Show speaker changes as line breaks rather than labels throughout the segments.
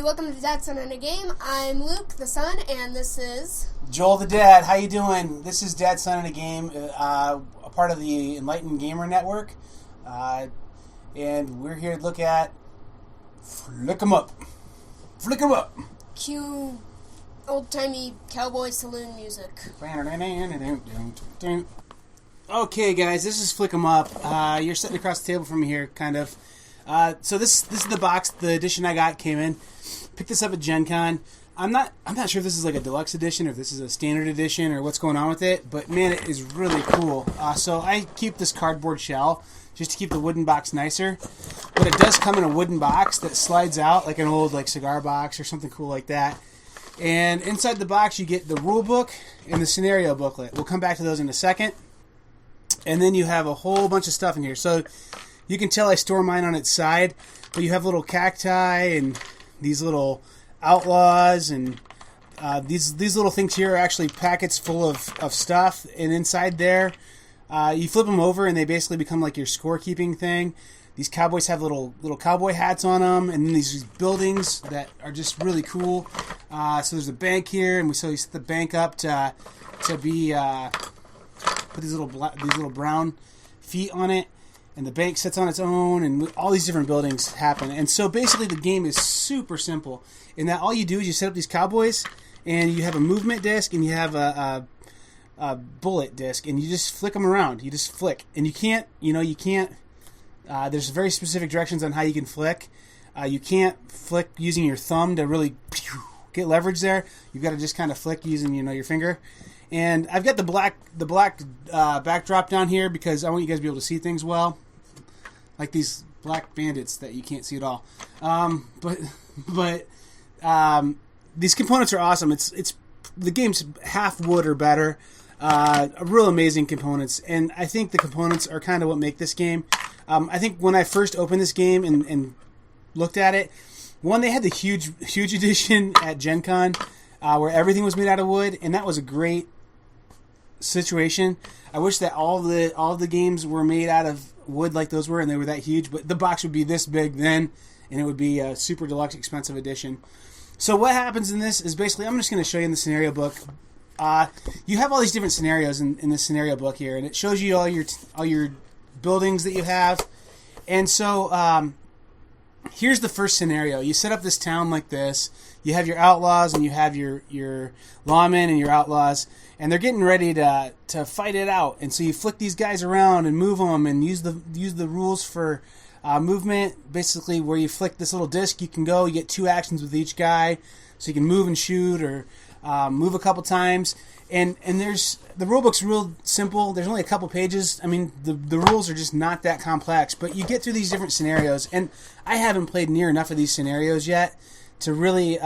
welcome to Dad, Son, and a Game. I'm Luke, the son, and this is...
Joel, the dad. How you doing? This is Dad, Son, and a Game, a part of the Enlightened Gamer Network. And we're here to look at Flick 'em Up. Flick 'em Up.
Cue old-timey cowboy saloon music.
Okay, guys, this is Flick 'em Up. You're sitting across the table from me here, kind of. So this is the box. The edition I got came in. Picked this up at Gen Con. I'm not sure if this is like a deluxe edition or if this is a standard edition or what's going on with it, but man, it is really cool. So I keep this cardboard shell just to keep the wooden box nicer. But it does come in a wooden box that slides out like an old cigar box or something cool like that. And inside the box you get the rule book and the scenario booklet. We'll come back to those in a second. And then you have a whole bunch of stuff in here. So you can tell I store mine on its side, but you have little cacti and these little outlaws, and these little things here are actually packets full of stuff. And inside there, you flip them over and they basically become like your scorekeeping thing. These cowboys have little cowboy hats on them, and then these buildings that are just really cool. So there's a bank here, and we set the bank up to be put these little brown feet on it. And the bank sits on its own, and all these different buildings happen. And so basically the game is super simple in that all you do is you set up these cowboys, and you have a movement disc, and you have a bullet disc, and you just flick them around. You just flick. And you can't, there's very specific directions on how you can flick. You can't flick using your thumb to really get leverage there. You've got to just kind of flick using, your finger. And I've got the black backdrop down here because I want you guys to be able to see things well, like these black bandits that you can't see at all. But these components are awesome. It's the game's half wood or better. Real amazing components, and I think the components are kind of what make this game. I think when I first opened this game and looked at it, they had the huge edition at Gen Con where everything was made out of wood, and that was a great situation. I wish that all the games were made out of wood like those were, and they were that huge, but the box would be this big then, and it would be a super deluxe expensive edition. So what happens in this is basically, I'm just going to show you in the scenario book. You have all these different scenarios in this scenario book here, and it shows you all your buildings that you have. And so here's the first scenario. You set up this town like this. You have your outlaws, and you have your lawmen and your outlaws, and they're getting ready to fight it out. And so you flick these guys around and move them, and use the rules for movement. Basically, where you flick this little disc, you can go. You get 2 actions with each guy, so you can move and shoot or move a couple times. And the rulebook's real simple. There's only a couple pages. I mean, the rules are just not that complex. But you get through these different scenarios, and I haven't played near enough of these scenarios yet to really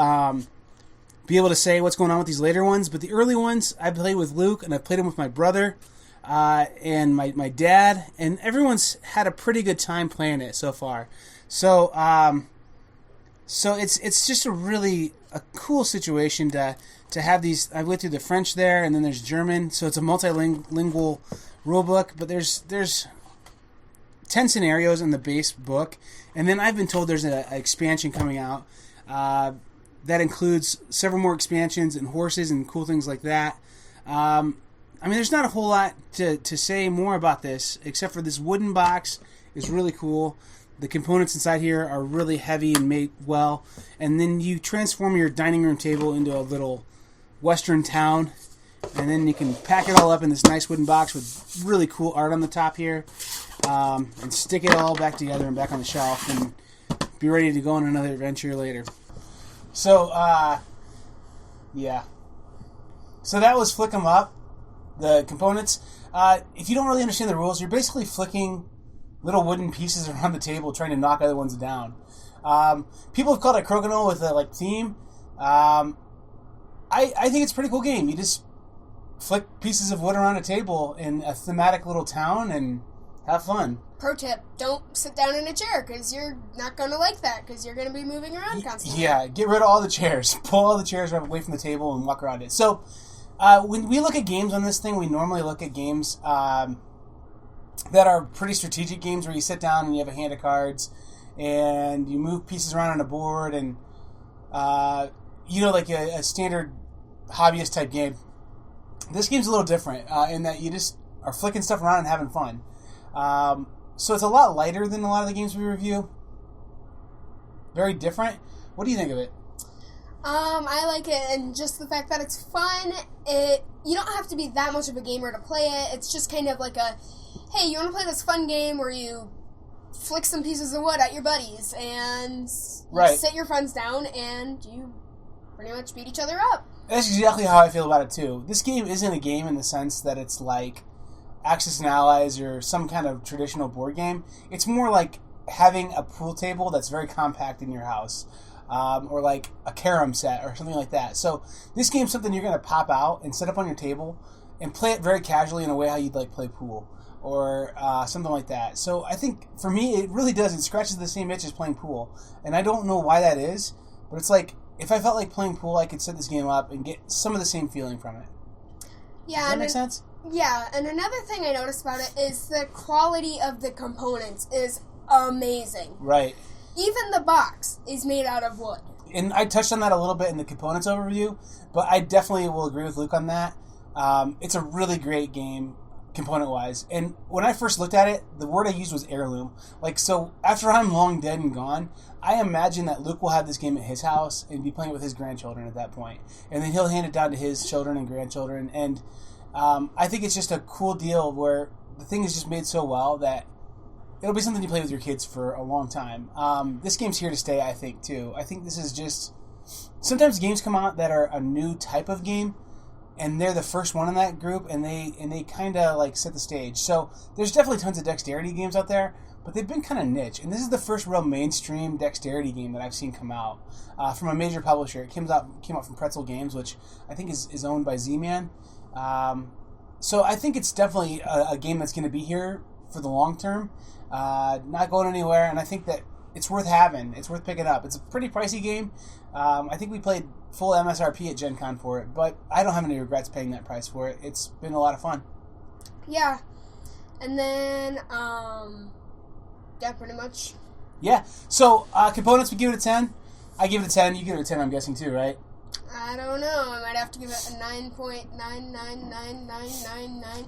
be able to say what's going on with these later ones. But the early ones, I played with Luke, and I played them with my brother and my dad, and everyone's had a pretty good time playing it so far. So it's just a cool situation to have these. I went through the French there, and then there's German, so it's a multilingual rulebook. But there's 10 scenarios in the base book, and then I've been told there's an expansion coming out that includes several more expansions and horses and cool things like that. I mean, there's not a whole lot to say more about this, except for this wooden box is really cool. The components inside here are really heavy and made well. And then you transform your dining room table into a little western town. And then you can pack it all up in this nice wooden box with really cool art on the top here. And stick it all back together and back on the shelf. And be ready to go on another adventure later. So, yeah. So that was Flick 'em Up. The components. If you don't really understand the rules, you're basically flicking little wooden pieces around the table trying to knock other ones down. People have called it Crokinole with a theme. I think it's a pretty cool game. You just flick pieces of wood around a table in a thematic little town and have fun.
Pro tip, don't sit down in a chair, because you're not going to like that, because you're going to be moving around constantly.
Yeah, get rid of all the chairs. Pull all the chairs away from the table and walk around it. So, when we look at games on this thing, we normally look at games that are pretty strategic games where you sit down and you have a hand of cards and you move pieces around on a board, and like a standard hobbyist type game. This game's a little different in that you just are flicking stuff around and having fun. So it's a lot lighter than a lot of the games we review. Very different. What do you think of it?
I like it, and just the fact that it's fun. You don't have to be that much of a gamer to play it. It's just kind of like hey, you want to play this fun game where you flick some pieces of wood at your buddies and you sit your friends down and you pretty much beat each other up.
That's exactly how I feel about it, too. This game isn't a game in the sense that it's like Axis and Allies or some kind of traditional board game. It's more like having a pool table that's very compact in your house. Or like a carom set or something like that. So this game's something you're going to pop out and set up on your table and play it very casually in a way how you'd like play pool or something like that. So I think for me it really does. It scratches the same itch as playing pool. And I don't know why that is, but it's like if I felt like playing pool, I could set this game up and get some of the same feeling from it.
Yeah,
does that make sense?
Yeah, and another thing I noticed about it is the quality of the components is amazing.
Right.
Even the box is made out of wood.
And I touched on that a little bit in the components overview, but I definitely will agree with Luke on that. It's a really great game, component-wise. And when I first looked at it, the word I used was heirloom. So after I'm long dead and gone, I imagine that Luke will have this game at his house and be playing it with his grandchildren at that point. And then he'll hand it down to his children and grandchildren. And I think it's just a cool deal where the thing is just made so well that it'll be something you play with your kids for a long time. This game's here to stay, I think, too. I think this is just... Sometimes games come out that are a new type of game, and they're the first one in that group, and they kind of, like, set the stage. So there's definitely tons of dexterity games out there, but they've been kind of niche. And this is the first real mainstream dexterity game that I've seen come out from a major publisher. It came out from Pretzel Games, which I think is owned by Z-Man. So I think it's definitely a game that's going to be here for the long term. Not going anywhere, and I think that it's worth having. It's worth picking up. It's a pretty pricey game. I think we played full MSRP at Gen Con for it, but I don't have any regrets paying that price for it. It's been a lot of fun.
Yeah. And then, yeah, pretty much.
Yeah. So, components, we give it a 10. I give it a 10. You give it a 10, I'm guessing, too, right?
I don't know. I might have to give it a 9.999999.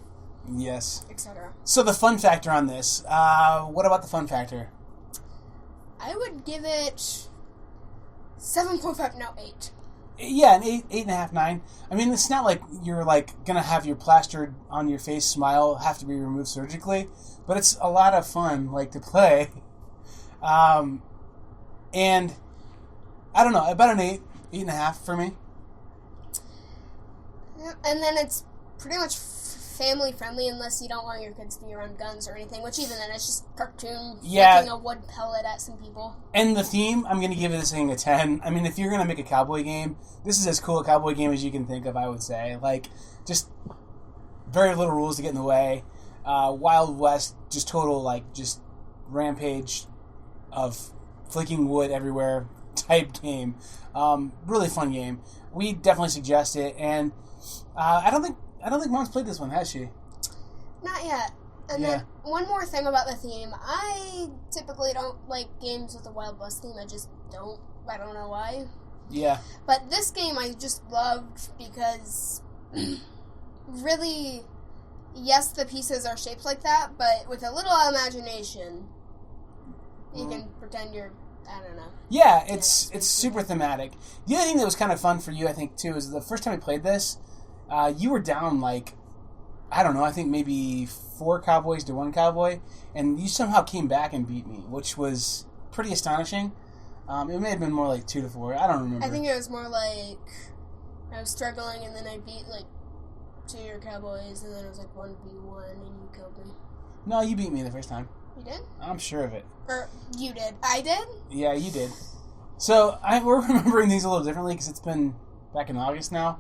Yes.
Etc.
So the fun factor on this, what about the fun factor?
I would give it 7.5, no, 8.
Yeah, an 8.5, 9. I mean, it's not like you're like gonna have your plastered on your face smile have to be removed surgically, but it's a lot of fun, like, to play. And I don't know, about an 8.5 for me.
Yeah, and then it's pretty much family friendly unless you don't want your kids to be around guns or anything, which even then it's just cartoon flicking a wood pellet at some people.
And the theme, I'm going to give this thing a 10. I mean, if you're going to make a cowboy game, this is as cool a cowboy game as you can think of, I would say. Like, just very little rules to get in the way. Wild West, just total, like, just rampage of flicking wood everywhere type game. Really fun game. We definitely suggest it, and I don't think Mom's played this one, has she?
Not yet. And then one more thing about the theme. I typically don't like games with a Wild West theme. I just don't. I don't know why.
Yeah.
But this game I just loved because really, yes, the pieces are shaped like that, but with a little imagination, you can pretend you're, I don't know.
Yeah, it's super thematic. The other thing that was kind of fun for you, I think, too, is the first time we played this, you were down, like, I don't know, I think maybe 4 cowboys to 1 cowboy, and you somehow came back and beat me, which was pretty astonishing. It may have been more like 2 to 4. I don't remember.
I think it was more like I was struggling, and then I beat, like, 2 of your cowboys, and then it was like 1v1, and you killed me.
No, you beat me the first time.
You did?
I'm sure of it.
Or you did. I did?
Yeah, you did. So, we're remembering things a little differently because it's been back in August now,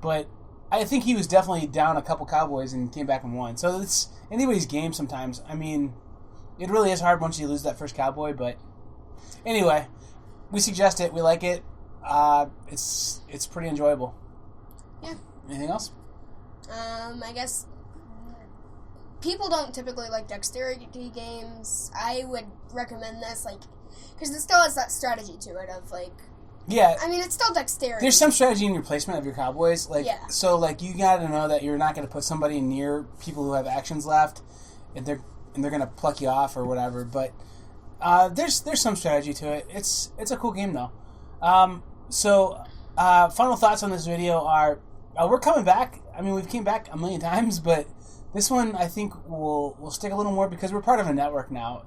but I think he was definitely down a couple cowboys and came back and won. So it's anybody's game sometimes. I mean, it really is hard once you lose that first cowboy, but anyway, we suggest it. We like it. It's pretty enjoyable.
Yeah.
Anything else?
I guess people don't typically like dexterity games. I would recommend this, like, because it still has that strategy to it of, like,
Yeah.
I mean, it's still dexterity.
There's some strategy in your placement of your cowboys. Like,
Yeah.
So, like, you got to know that you're not going to put somebody near people who have actions left, and they're going to pluck you off or whatever. But there's some strategy to it. It's a cool game, though. Final thoughts on this video are, we're coming back. I mean, we've came back a million times, but this one I think will stick a little more because we're part of a network now,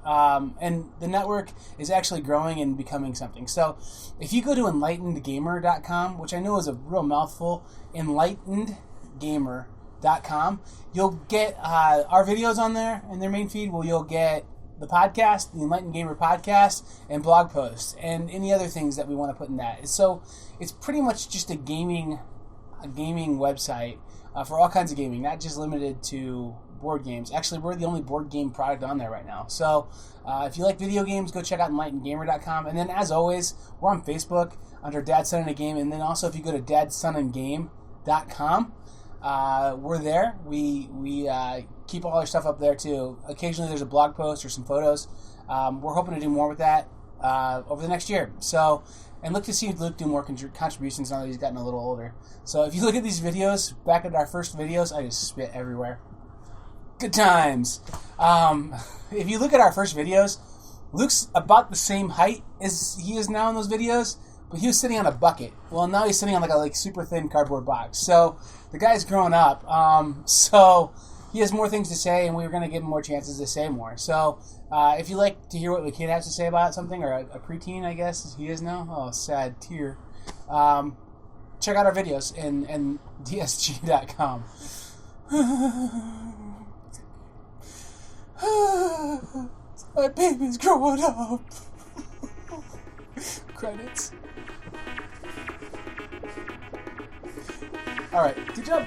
and the network is actually growing and becoming something. So if you go to enlightenedgamer.com, which I know is a real mouthful, enlightenedgamer.com, you'll get our videos on there in their main feed. You'll get the podcast, the Enlightened Gamer podcast, and blog posts, and any other things that we want to put in that. So it's pretty much just a gaming website for all kinds of gaming, not just limited to board games. Actually, we're the only board game product on there right now. So if you like video games, go check out enlightenedgamer.com. And then, as always, we're on Facebook under Dad, Son, and a Game. And then also, if you go to dadsonandgame.com, we're there. We keep all our stuff up there, too. Occasionally, there's a blog post or some photos. We're hoping to do more with that over the next year. So, and look to see Luke do more contributions now that he's gotten a little older. So if you look at these videos, back at our first videos, I just spit everywhere. Good times. If you look at our first videos, Luke's about the same height as he is now in those videos, but he was sitting on a bucket. Well, now he's sitting on like a super thin cardboard box. So the guy's grown up. So he has more things to say, and we were going to give him more chances to say more. So if you like to hear what the kid has to say about something, or a preteen, I guess he is now. Oh, sad tear. Check out our videos and DSG.com. My baby's growing up. Credits. Alright, good job.